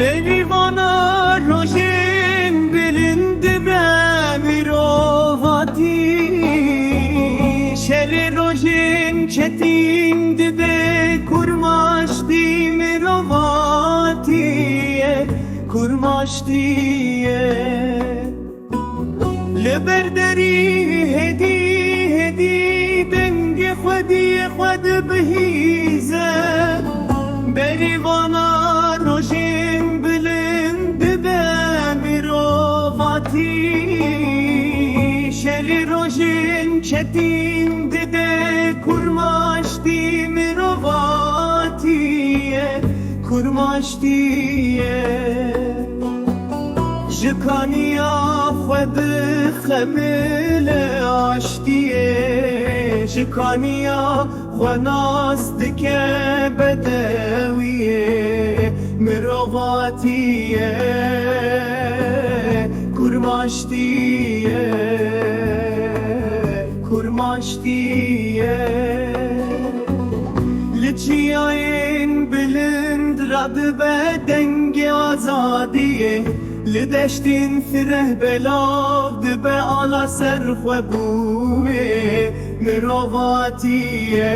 Berivana rojin bilindi be mirovati, şeli rojin çetindi be kurmaşti mirovatiye, kurmaştiye. لبردری هدی هدی دنگ خودی خود بهیزه بریوانا روشین بلند به میرواتی شلی روشین چتین دیده کرماشتی میرواتیه کرماشتیه جکانیا خود خمیل آشتیه جکانیا خوناست که بدویه مرواتیه کرماشتیه کرماشتیه لچیاین بلند رد به دنگ آزادیه لدشتین فره بلاد به آلا سرخ و بوه مرواتیه